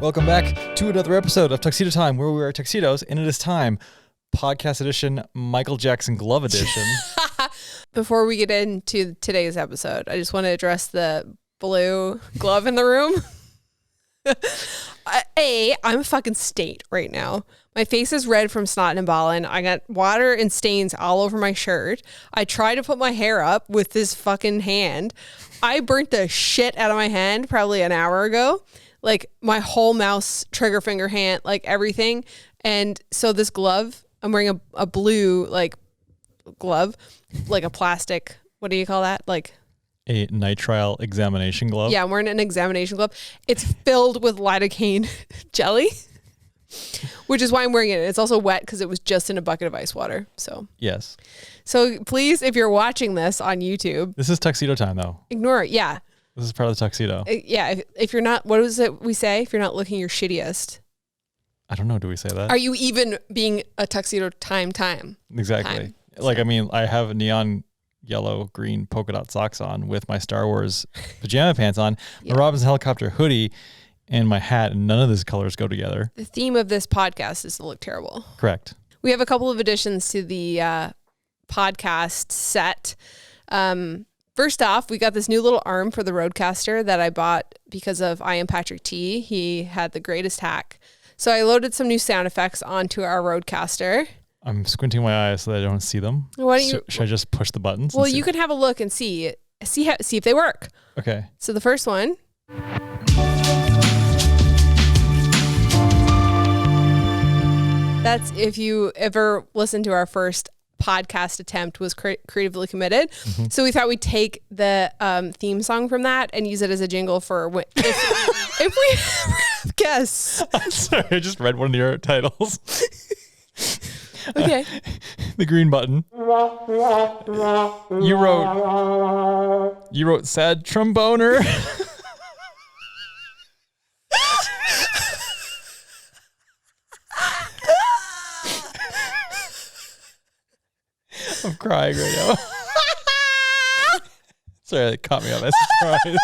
Welcome back to another episode of Tuxedo Time, where we wear tuxedos, and it is time, podcast edition, Michael Jackson glove edition. Before we get into today's episode, I just want to address the blue glove in the room. I'm a fucking state right now. My face is red from snot and balling. I got water and stains all over my shirt. I tried to put my hair up with this fucking hand. I burnt the shit out of my hand probably an hour ago. Like my whole mouse, trigger finger, hand, like everything. And so this glove, I'm wearing a blue like glove, like a plastic, what do you call that? Like a nitrile examination glove? Yeah, I'm wearing an examination glove. It's filled with lidocaine jelly, which is why I'm wearing it. It's also wet because it was just in a bucket of ice water. So yes. So please, if you're watching this on YouTube. This is Tuxedo Time though. Ignore it. Yeah. This is part of the tuxedo. Yeah. If you're not, what is it we say? If you're not looking your shittiest. I don't know. Do we say that? Are you even being a tuxedo time? Exactly. Time. Like, I mean, I have neon yellow, green polka dot socks on with my Star Wars pajama pants on, my Robinson helicopter hoodie, and my hat, and none of these colors go together. The theme of this podcast is to look terrible. Correct. We have a couple of additions to the podcast set. First off, we got this new little arm for the Rodecaster that I bought because of I Am Patrick T. He had the greatest hack. So I loaded some new sound effects onto our Rodecaster. I'm squinting my eyes so that I don't see them. Why don't you? Should I just push the buttons? Well, you can have a look and see if they work. Okay. So the first one. That's if you ever listened to our first podcast attempt was Creatively Committed. Mm-hmm. So we thought we'd take the theme song from that and use it as a jingle for if we have guests. I'm sorry, I just read one of your titles. Okay. The green button. You wrote sad tromboner. I'm crying right now. Sorry, that caught me on my surprise.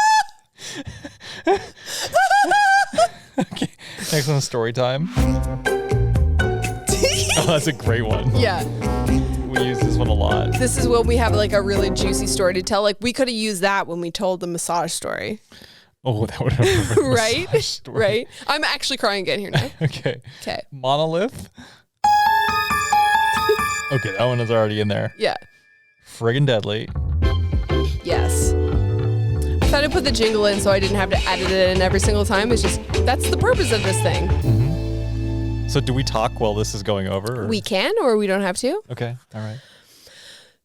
Okay, next one, story time. Oh, that's a great one. Yeah. We use this one a lot. This is when we have like a really juicy story to tell. Like we could have used that when we told the massage story. Oh, that would have been right? Story. Right? I'm actually crying again here now. Okay. Okay. Monolith. Okay, that one is already in there. Yeah. Friggin' deadly. Yes. I thought I'd put the jingle in so I didn't have to edit it in every single time. It's just, that's the purpose of this thing. Mm-hmm. So do we talk while this is going over? Or? We can, or we don't have to. Okay, all right.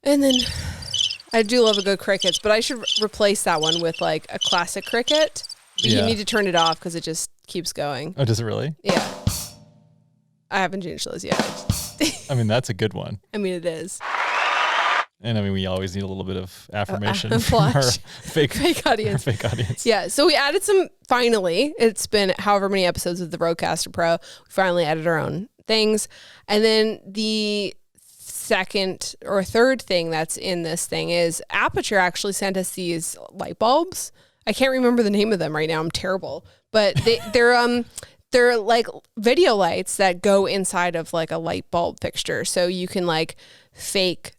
And then I do love a good crickets, but I should replace that one with like a classic cricket. But you need to turn it off because it just keeps going. Oh, does it really? Yeah. I haven't changed those yet. I mean, that's a good one. I mean, it is. And I mean, we always need a little bit of affirmation from our fake audience. Our fake audience. Yeah. So we added some, finally, it's been however many episodes of the Rodecaster Pro. We finally added our own things. And then the second or third thing that's in this thing is Aperture actually sent us these light bulbs. I can't remember the name of them right now. I'm terrible. But they're like video lights that go inside of like a light bulb fixture. So you can like fake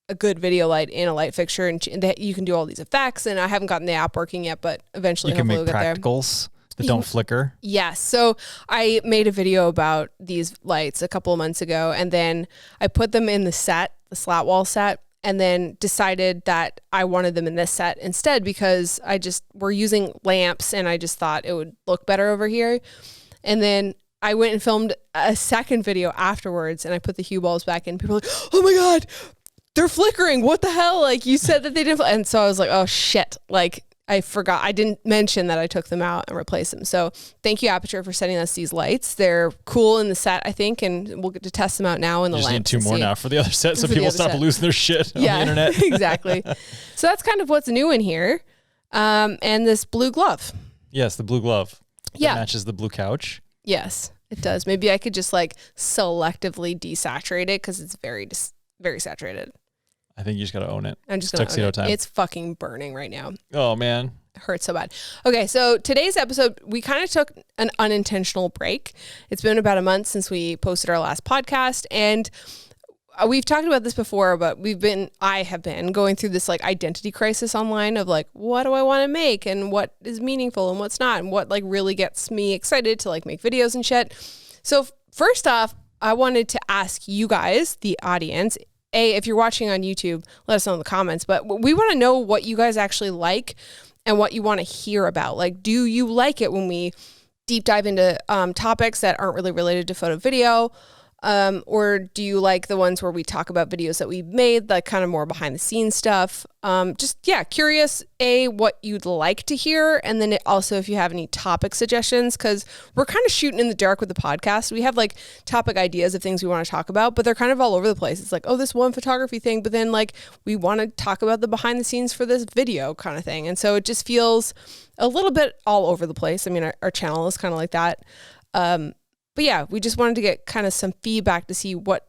a good video light in a light fixture and you can do all these effects. And I haven't gotten the app working yet, but eventually you can make we'll get practicals that don't flicker. Yes. So I made a video about these lights a couple of months ago, and then I put them in the slat wall set, and then decided that I wanted them in this set instead because we're using lamps and I just thought it would look better over here. And then I went and filmed a second video afterwards and I put the hue bulbs back in. People were like, oh my God, they're flickering. What the hell? Like you said that they didn't. And so I was like, oh shit. Like I forgot. I didn't mention that I took them out and replaced them. So thank you, Aperture, for sending us these lights. They're cool in the set, I think, and we'll get to test them out now in the lamp. Just need two more now for the other set so people stop losing their shit on the internet. Exactly. So that's kind of what's new in here. And this blue glove. Yes, the blue glove. Yeah. That matches the blue couch. Yes, it does. Maybe I could just like selectively desaturate it because it's very saturated. I think you just got to own it. I'm just going to Tuxedo time. It's fucking burning right now. Oh, man. It hurts so bad. Okay, so today's episode, we kind of took an unintentional break. It's been about a month since we posted our last podcast, and we've talked about this before, but I have been going through this like identity crisis online of like, what do I want to make and what is meaningful and what's not, and what like really gets me excited to like make videos and shit. So first off, I wanted to ask you guys, the audience, if you're watching on YouTube, let us know in the comments, but we want to know what you guys actually like and what you want to hear about. Like, do you like it when we deep dive into topics that aren't really related to photo video? Or do you like the ones where we talk about videos that we've made, like kind of more behind the scenes stuff? Curious, what you'd like to hear. And then also if you have any topic suggestions, because we're kind of shooting in the dark with the podcast. We have like topic ideas of things we want to talk about, but they're kind of all over the place. It's like, oh, this one photography thing, but then like we want to talk about the behind the scenes for this video kind of thing. And so it just feels a little bit all over the place. I mean, our channel is kind of like that. But yeah, we just wanted to get kind of some feedback to see what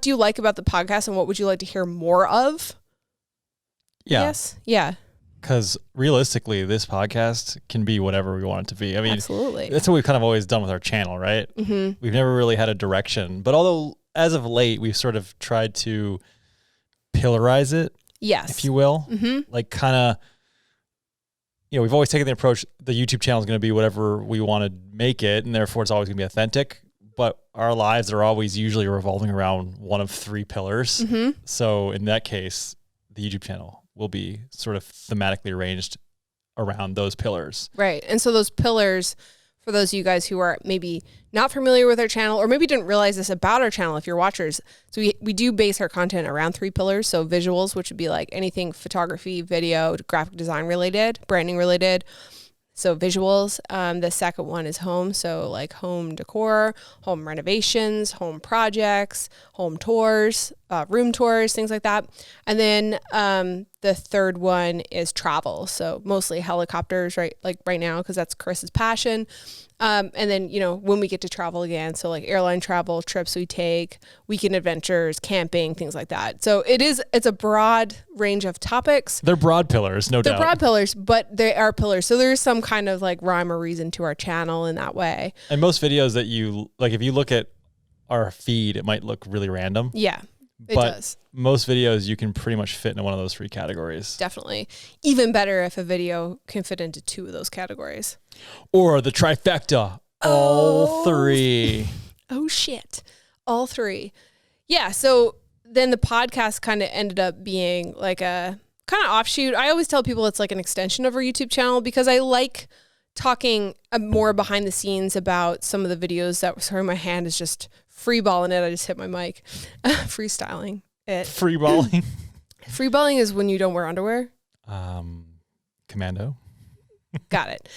do you like about the podcast and what would you like to hear more of? Yeah. Yes. Yeah. Because realistically, this podcast can be whatever we want it to be. I mean, absolutely. That's what we've kind of always done with our channel, right? Mm-hmm. We've never really had a direction. But although as of late, we've sort of tried to pillarize it, yes, if you will. Mm-hmm. Like kind of, we've always taken the approach, the YouTube channel is going to be whatever we want to make it, and therefore it's always going to be authentic. But our lives are always usually revolving around one of three pillars. Mm-hmm. So in that case, the YouTube channel will be sort of thematically arranged around those pillars. Right. And so those pillars, for those of you guys who are maybe not familiar with our channel or maybe didn't realize this about our channel if you're watchers, so we do base our content around three pillars. So visuals, which would be like anything photography, video, graphic design related, branding related. So visuals. The second one is home. So like home decor, home renovations, home projects, home tours, room tours, things like that. And then the third one is travel. So mostly helicopters, right? Like right now, because that's Chris's passion. And then, when we get to travel again, so like airline travel, trips we take, weekend adventures, camping, things like that. So it's a broad range of topics. They're broad pillars, no doubt. They're broad pillars, but they are pillars. So there's some kind of like rhyme or reason to our channel in that way. And most videos that you, like if you look at our feed, it might look really random. Yeah, it but does. Most videos you can pretty much fit into one of those three categories. Definitely. Even better if a video can fit into two of those categories. Or the trifecta. All three. Oh, shit. All three. Yeah. So then the podcast kind of ended up being like a kind of offshoot. I always tell people it's like an extension of our YouTube channel because I like talking more behind the scenes about some of the videos that, sorry, my hand is just freeballing it. I just hit my mic. Freestyling it. Freeballing? Freeballing is when you don't wear underwear. Commando. Got it.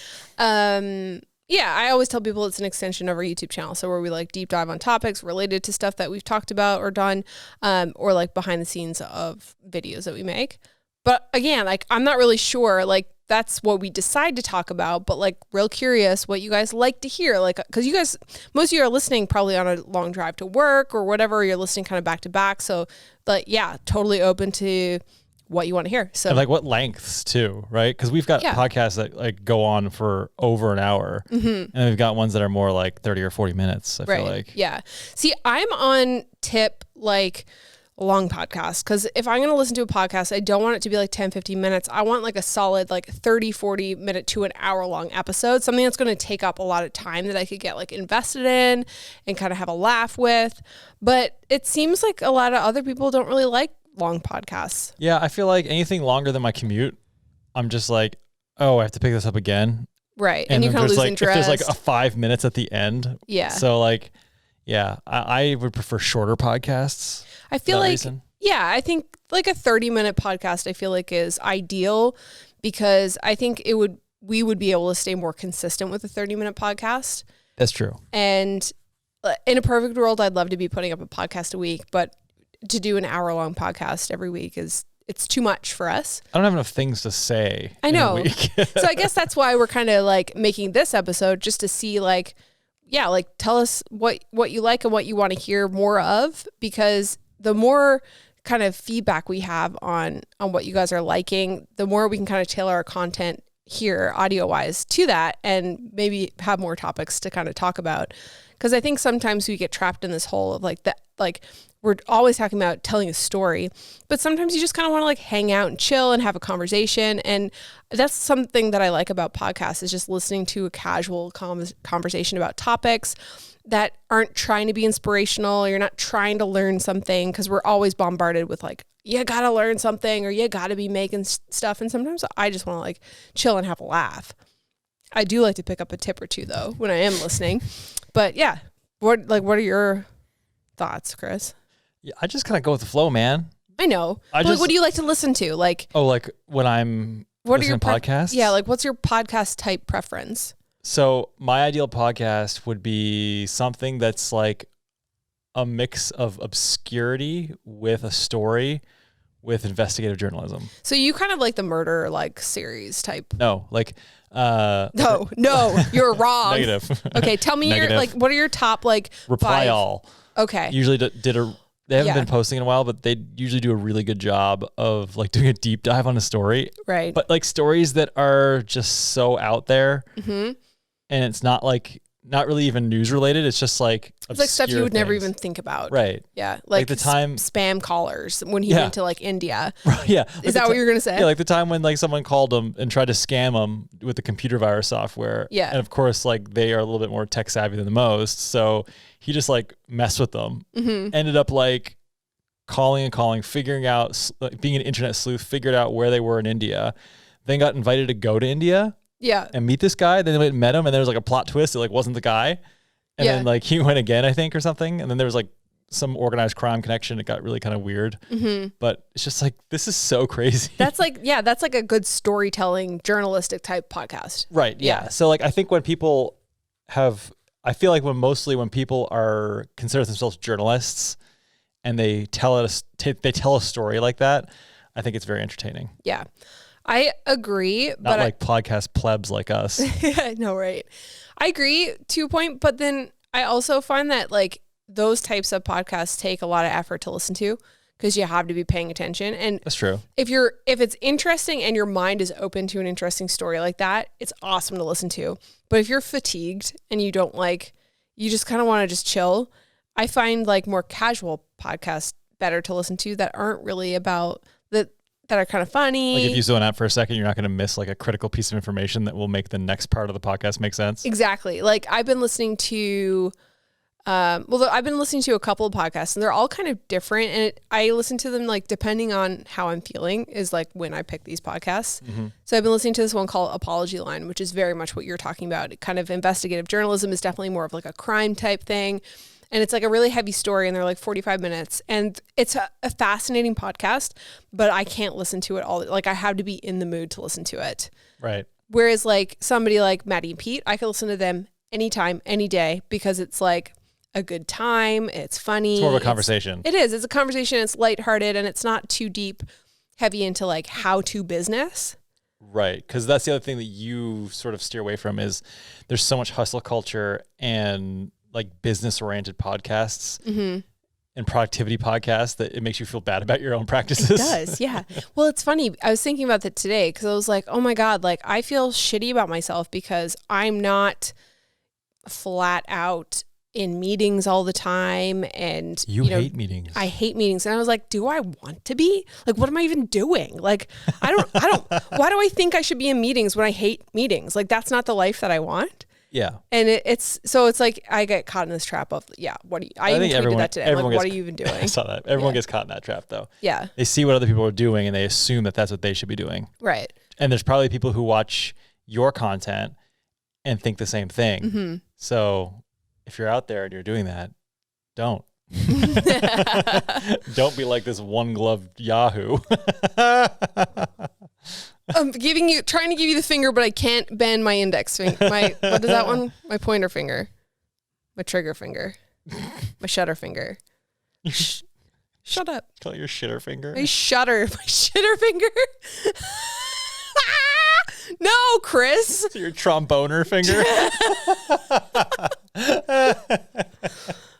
Yeah, I always tell people it's an extension of our YouTube channel. So where we like deep dive on topics related to stuff that we've talked about or done, or like behind the scenes of videos that we make. But again, like I'm not really sure, like that's what we decide to talk about, but like real curious what you guys like to hear. Like, cause you guys, most of you are listening probably on a long drive to work or whatever, you're listening kind of back to back. So, but yeah, totally open to what you want to hear. So and like what lengths too, right? Because we've got podcasts that like go on for over an hour, and we've got ones that are more like 30 or 40 minutes. I feel like. Yeah. See, I'm on tip like a long podcast because if I'm going to listen to a podcast, I don't want it to be like 10, 15 minutes. I want like a solid like 30, 40 minute to an hour long episode, something that's going to take up a lot of time that I could get like invested in and kind of have a laugh with. But it seems like a lot of other people don't really like long podcasts. Yeah, I feel like anything longer than my commute, I'm just like, oh, I have to pick this up again. Right. And you kind of lose interest. If there's like a 5 minutes at the end. Yeah. So like, yeah, I would prefer shorter podcasts. I feel like, yeah, I think like a 30-minute podcast I feel like is ideal because I think we would be able to stay more consistent with a 30-minute podcast. That's true. And in a perfect world, I'd love to be putting up a podcast a week, but to do an hour-long podcast every week it's too much for us. I don't have enough things to say. I know. In a week. So I guess that's why we're kind of like making this episode just to see like, yeah, like tell us what you like and what you want to hear more of, because the more kind of feedback we have on what you guys are liking, the more we can kind of tailor our content here audio wise to that, and maybe have more topics to kind of talk about. Because I think sometimes we get trapped in this hole of like that, like we're always talking about telling a story, but sometimes you just kind of want to like hang out and chill and have a conversation. And that's something that I like about podcasts, is just listening to a casual conversation about topics that aren't trying to be inspirational. You're not trying to learn something, because we're always bombarded with like, you got to learn something or you got to be making stuff. And sometimes I just want to like chill and have a laugh. I do like to pick up a tip or two though when I am listening. But yeah, what are your thoughts, Chris? Yeah, I just kind of go with the flow, man. I know. Like, what do you like to listen to? Like, like when I'm listening to podcasts? Yeah, like what's your podcast type preference? So my ideal podcast would be something that's like a mix of obscurity with a story with investigative journalism. So you kind of like the murder like series type? No, like no, you're wrong. Negative. Okay, tell me your like what are your top like Reply 5? All. Okay. Usually they haven't been posting in a while, but they usually do a really good job of like doing a deep dive on a story. Right. But like stories that are just so out there, mm-hmm. and it's not really even news related. It's just like it's like stuff you would never even think about. Right. Yeah. Like the time spam callers when he went to like India. Yeah. Is that what you're going to say? Yeah. Like the time when like someone called him and tried to scam him with the computer virus software. Yeah. And of course, like they are a little bit more tech savvy than the most. So he just like messed with them, mm-hmm. ended up like calling, figuring out, like, being an internet sleuth, figured out where they were in India, then got invited to go to India. Yeah. And meet this guy. Then they went and met him, and there was like a plot twist. It like wasn't the guy. And then like he went again, I think, or something. And then there was like some organized crime connection. It got really kind of weird. Mm-hmm. But it's just like, this is so crazy. That's like a good storytelling, journalistic type podcast. Right. Yeah. So like, I think when people I feel like when people are consider themselves journalists and they tell a story like that, I think it's very entertaining. Yeah. I agree. Not like podcast plebs like us. I know, right? I agree to a point, but then I also find that like those types of podcasts take a lot of effort to listen to, because you have to be paying attention. And that's true. If it's interesting and your mind is open to an interesting story like that, it's awesome to listen to. But if you're fatigued and you just kind of want to just chill, I find like more casual podcasts better to listen to that aren't really about that are kind of funny. Like if you zone out for a second, you're not going to miss like a critical piece of information that will make the next part of the podcast make sense. Exactly. Like I've been listening to, a couple of podcasts, and they're all kind of different. And I listen to them like depending on how I'm feeling is like when I pick these podcasts. Mm-hmm. So I've been listening to this one called Apology Line, which is very much what you're talking about. It kind of investigative journalism is definitely more of like a crime type thing. And it's like a really heavy story, and they're like 45 minutes. And it's a fascinating podcast, but I can't listen to it all. Like I have to be in the mood to listen to it. Right. Whereas like somebody like Maddie and Pete, I can listen to them anytime, any day, because it's like a good time. It's funny. It's more of a conversation. It is. It's a conversation. It's lighthearted, and it's not too deep, heavy into like how-to business. Right. Because that's the other thing that you sort of steer away from is there's so much hustle culture and like business oriented podcasts mm-hmm. and productivity podcasts that it makes you feel bad about your own practices. It does. Yeah. Well, it's funny. I was thinking about that today, because I was like, oh my God, like I feel shitty about myself because I'm not flat out in meetings all the time. And you hate meetings. I hate meetings. And I was like, do I want to be? Like, what am I even doing? Like, why do I think I should be in meetings when I hate meetings? Like, that's not the life that I want. Yeah. And it's like I get caught in this trap of, I even tweeted that today. Like, what are you even doing? I saw that. Everyone gets caught in that trap though. Yeah. They see what other people are doing and they assume that that's what they should be doing. Right. And there's probably people who watch your content and think the same thing. Mm-hmm. So if you're out there and you're doing that, don't. Don't be like this one gloved Yahoo. I'm trying to give you the finger, but I can't bend my index finger. What is that one? My pointer finger. My trigger finger. My shutter finger. Shut up. Call it your shitter finger. My shitter finger. No, Chris. It's your tromboner finger.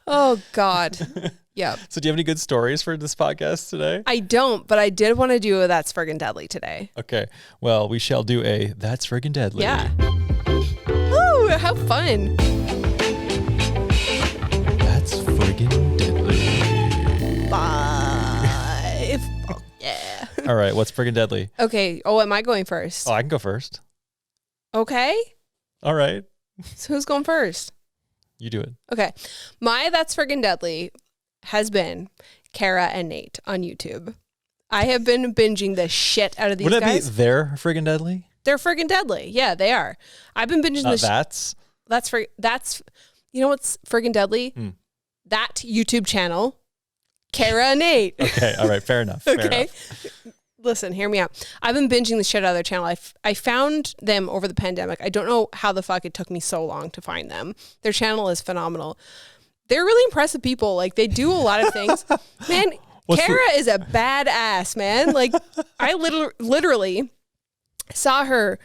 Oh God. Yep. So do you have any good stories for this podcast today? I don't, but I did want to do a That's Friggin' Deadly today. Okay. Well, we shall do a That's Friggin' Deadly. Yeah. Ooh, how fun. That's Friggin' Deadly. 5. Oh, yeah. All right. What's Friggin' Deadly? Okay. Oh, am I going first? Oh, I can go first. Okay. All right. So who's going first? You do it. Okay. My That's Friggin' Deadly has been Kara and Nate on YouTube. I have been binging the shit out of these Wouldn't guys. that be their Friggin' Deadly? They're friggin' deadly. Yeah, they are. I've been binging this. That's you know what's friggin' deadly? That YouTube channel, Kara and Nate. Okay. All right. Fair enough. Fair Okay. enough. Listen, hear me out. I've been binging the shit out of their channel. I found them over the pandemic. I don't know how the fuck it took me so long to find them. Their channel is phenomenal. They're really impressive people. Like, they do a lot of things. Man, Kara is a badass, man. Like, I literally saw her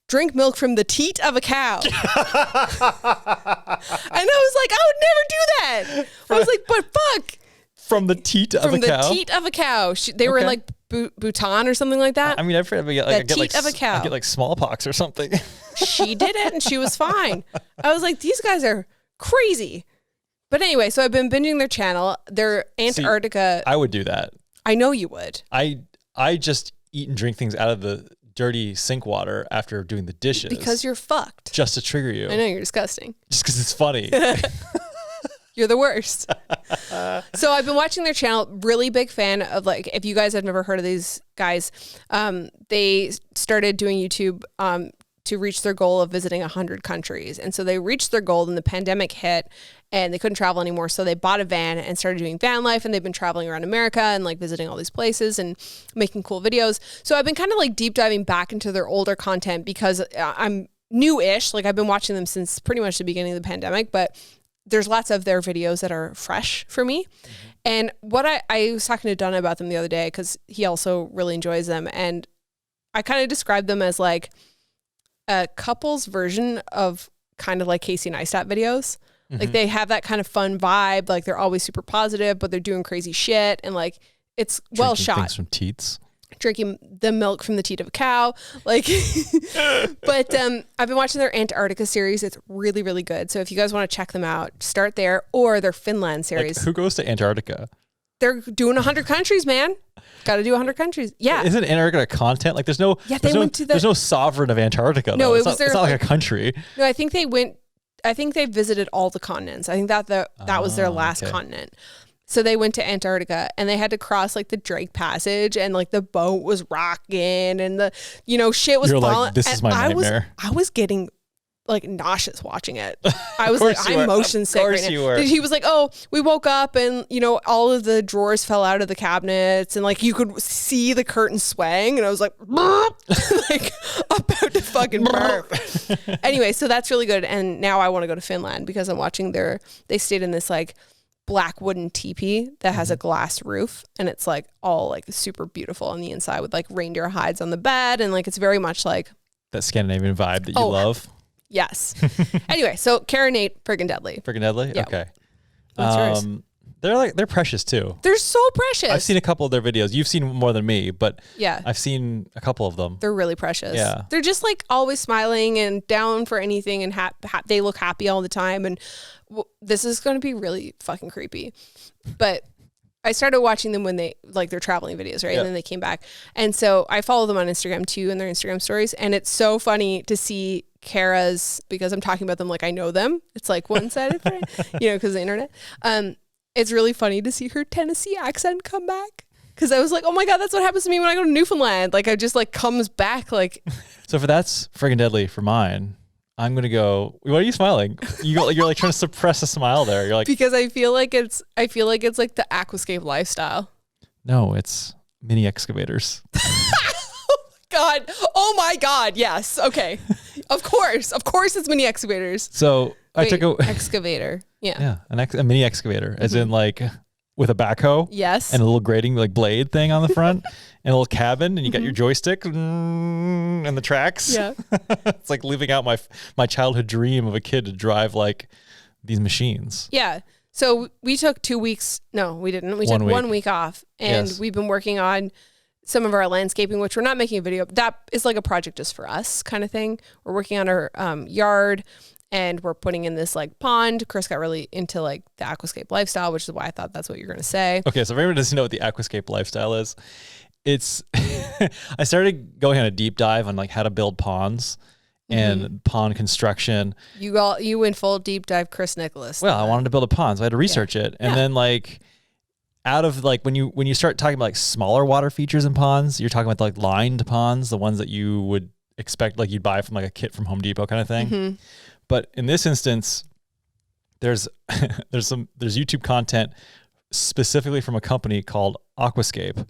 drink milk from the teat of a cow. And I was like, I would never do that. I was like, but fuck. From the teat of a cow? From the teat of a cow. They were in like Bhutan or something like that. I mean, I've heard the teat of a cow. I get like smallpox or something. She did it and she was fine. I was like, these guys are crazy. But anyway, so I've been binging their channel. Their Antarctica. I would do that. I know you would. I just eat and drink things out of the dirty sink water after doing the dishes. Because you're fucked. Just to trigger you. I know, you're disgusting. Just because it's funny. You're the worst. So I've been watching their channel. Really big fan of, like, if you guys have never heard of these guys, they started doing YouTube to reach their goal of visiting 100 countries. And so they reached their goal and the pandemic hit and they couldn't travel anymore. So they bought a van and started doing van life, and they've been traveling around America and like visiting all these places and making cool videos. So I've been kind of like deep diving back into their older content because I'm new-ish. Like, I've been watching them since pretty much the beginning of the pandemic, but there's lots of their videos that are fresh for me. Mm-hmm. And what I was talking to Donna about them the other day because he also really enjoys them. And I kind of described them as like a couple's version of kind of like Casey Neistat videos. Mm-hmm. Like, they have that kind of fun vibe. Like, they're always super positive, but they're doing crazy shit. And like, it's well shot. Things from teats. Drinking the milk from the teat of a cow. Like, but I've been watching their Antarctica series. It's really, really good. So if you guys want to check them out, start there, or their Finland series. Like, who goes to Antarctica? They're doing 100 countries, man. Got to do 100 countries. Yeah. Isn't Antarctica a continent? Like, there's no sovereign of Antarctica. No, it's not like a country. No, I think they visited all the continents. I think that was their last continent. So they went to Antarctica and they had to cross like the Drake Passage, and like the boat was rocking and the, shit was falling. Like, this is my nightmare. I was getting like nauseous watching it. I was like, I'm motion sick right now. He was like, oh, we woke up and, all of the drawers fell out of the cabinets and like you could see the curtains swaying, and I was like, like about to fucking burp. Anyway, so that's really good. And now I want to go to Finland because I'm watching they stayed in this like black wooden teepee that has a glass roof, and it's like all like super beautiful on the inside with like reindeer hides on the bed, and like it's very much like that Scandinavian vibe that you love. Yes. Anyway, so Kara and Nate, friggin' deadly. Friggin' deadly? Yeah. Okay. What's yours? They're precious too. They're so precious. I've seen a couple of their videos. You've seen more than me, but yeah, I've seen a couple of them. They're really precious. Yeah. They're just like always smiling and down for anything, and they look happy all the time. And this is going to be really fucking creepy. But I started watching them when they're traveling videos, right? Yep. And then they came back. And so I follow them on Instagram too, and their Instagram stories. And it's so funny to see Kara's, because I'm talking about them like I know them. It's like one-sided, because of the internet. It's really funny to see her Tennessee accent come back. Because I was like, oh my God, that's what happens to me when I go to Newfoundland. Like, I just like comes back like. So for that's friggin' deadly for mine, I'm going to go, what are you smiling? You're like trying to suppress a smile there. You're like. Because I feel like it's like the Aquascape lifestyle. No, it's mini excavators. God. Oh my God. Yes. Okay. Of course it's mini excavators. So I took a excavator. Yeah. Yeah. A mini excavator, as in like with a backhoe. Yes. And a little grading like blade thing on the front and a little cabin, and you got your joystick and the tracks. Yeah. It's like living out my childhood dream of a kid to drive like these machines. Yeah. So we took 2 weeks. No, we didn't. We took 1 week off, and we've been working on some of our landscaping, which we're not making a video. That is like a project just for us kind of thing. We're working on our yard, and we're putting in this like pond. Chris got really into like the aquascape lifestyle, which is why I thought that's what you're going to say. Okay. So if anyone doesn't know what the aquascape lifestyle is, it's, I started going on a deep dive on like how to build ponds and pond construction. You went full deep dive Chris Nicholas. Well, I wanted to build a pond, so I had to research it. And then like out of like when you start talking about like smaller water features in ponds, you're talking about like lined ponds, the ones that you would expect like you'd buy from like a kit from Home Depot kind of thing. But in this instance, there's YouTube content specifically from a company called Aquascape,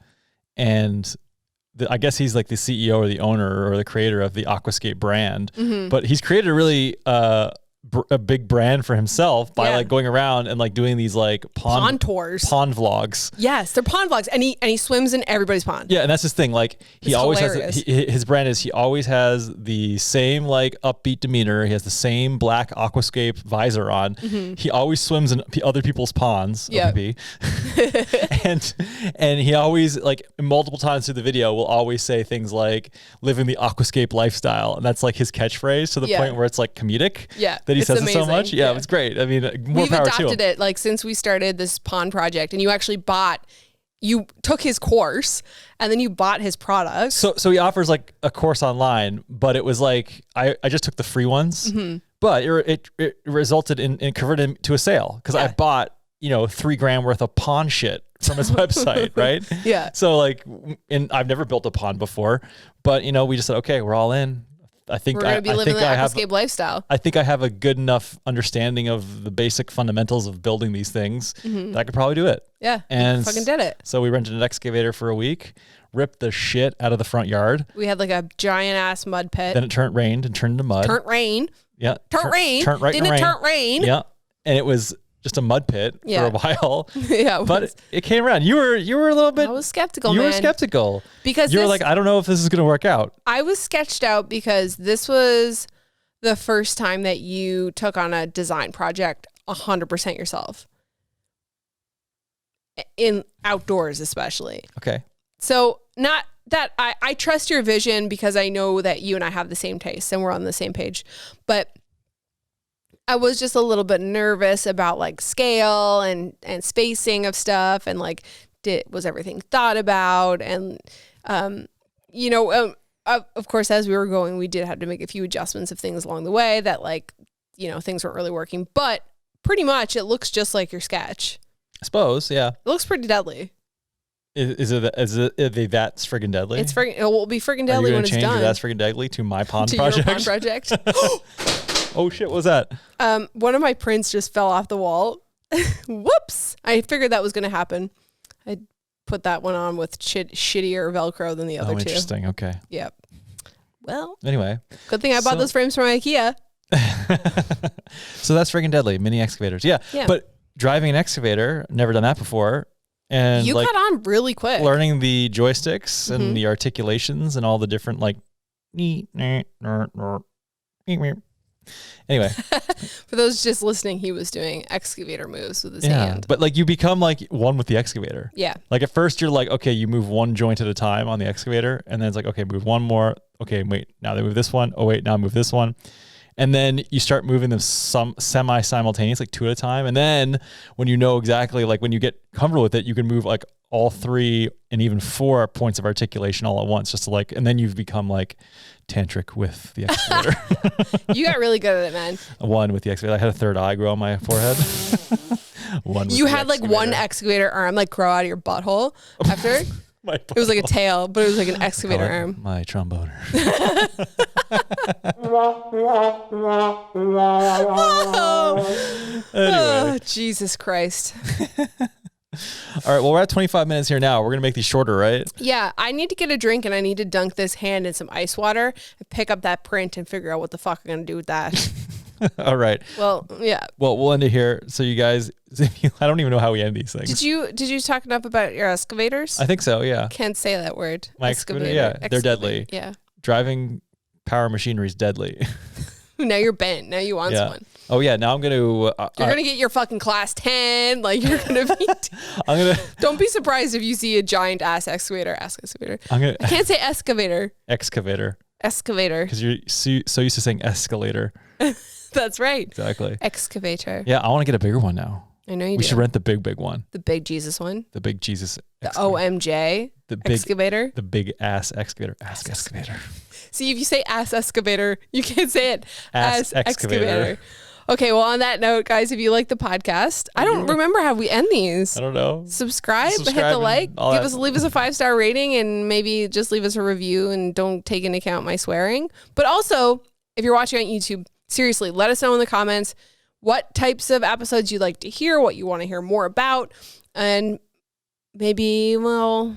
and I guess he's like the CEO or the owner or the creator of the Aquascape brand. But he's created a really a big brand for himself by like going around and like doing these like pond tours, pond vlogs. Yes, they're pond vlogs, and he swims in everybody's pond. Yeah, and that's his thing. Like he always has his brand is he always has the same like upbeat demeanor. He has the same black Aquascape visor on. He always swims in other people's ponds. Yeah, and he always like multiple times through the video will always say things like living the Aquascape lifestyle, and that's like his catchphrase to the point where it's like comedic. Yeah. That he says it so much. Yeah, it's great. I mean, more power to him. We've adopted it like since we started this pond project, and you took his course and then you bought his products. So he offers like a course online, but it was like I just took the free ones, but it resulted in converted to a sale because I bought $3,000 worth of pond shit from his website, right? Yeah. So like, and I've never built a pond before, but we just said, okay, we're all in. I think we're going to be living the aquascape lifestyle. I think I have a good enough understanding of the basic fundamentals of building these things that I could probably do it. Yeah, and fucking did it. So we rented an excavator for a week, ripped the shit out of the front yard. We had like a giant ass mud pit. Then it rained and turned into mud. Yeah. Turnt rain. Didn't it turn rain? Yeah. And it was just a mud pit for a while. Yeah, but it came around. You were a little bit. I was skeptical. You were skeptical because you were like, I don't know if this is going to work out. I was sketched out because this was the first time that you took on a design project 100% yourself, in outdoors especially. Okay. So not that I trust your vision because I know that you and I have the same tastes and we're on the same page, but I was just a little bit nervous about like scale and spacing of stuff and like was everything thought about and of course as we were going we did have to make a few adjustments of things along the way that like things weren't really working, but pretty much it looks just like your sketch. I suppose, yeah. It looks pretty deadly. Is it that's friggin' deadly? It will be friggin' deadly when it's done. That's friggin' deadly to my pond to project. Your pond project. Oh shit, what was that? One of my prints just fell off the wall. Whoops. I figured that was going to happen. I put that one on with shittier Velcro than the other two. Interesting. Okay. Yep. Well. Anyway. Good thing I bought those frames from IKEA. So that's friggin' deadly. Mini excavators. Yeah. But driving an excavator, never done that before. And you got on really quick. Learning the joysticks and the articulations and all the different like anyway. For those just listening, he was doing excavator moves with his hand. But like you become like one with the excavator. Yeah. Like at first you're like, okay, you move one joint at a time on the excavator. And then it's like, okay, move one more. Okay, wait, now they move this one. Oh wait, now move this one. And then you start moving them semi-simultaneous, like two at a time. And then when you know exactly, like when you get comfortable with it, you can move like all 3 and even 4 points of articulation all at once, just to like, and then you've become like tantric with the excavator. You got really good at it, man. One with the excavator. I had a third eye grow on my forehead. You had like one excavator arm like grow out of your butthole after. It was like a tail, but it was like an excavator arm. My tromboner. Anyway. Oh, Jesus Christ. All right, well, we're at 25 minutes here now. We're going to make these shorter, right? Yeah, I need to get a drink and I need to dunk this hand in some ice water and pick up that print and figure out what the fuck I'm going to do with that. All right. Well, yeah. Well, we'll end it here. So you guys, I don't even know how we end these things. Did you talk enough about your excavators? I think so, yeah. Can't say that word. My excavator, yeah. They're deadly. Yeah. Driving power machinery is deadly. Now you're bent. Now you want someone. Oh yeah, now I'm gonna. You're gonna get your fucking class 10. Like you're gonna be. I'm gonna. Don't be surprised if you see a giant ass excavator. I can't say excavator. Excavator. Because you're so used to saying escalator. That's right. Exactly. Excavator. Yeah, I want to get a bigger one now. I know you do. We should rent the big one. The big Jesus one. The big Jesus. The OMJ. The big excavator. The big ass excavator. Ass excavator. See, if you say ass excavator, you can't say it. Ass excavator. Okay, well, on that note, guys, if you like the podcast, I don't remember how we end these. I don't know. Subscribe, hit the like, leave us a 5-star rating, and maybe just leave us a review, and don't take into account my swearing. But also, if you're watching on YouTube, seriously, let us know in the comments what types of episodes you'd like to hear, what you want to hear more about, and maybe, well,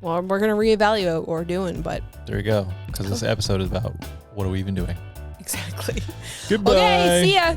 we're going to reevaluate what we're doing, but... There you go, because this episode is about what are we even doing? Exactly. Goodbye. Okay, see ya.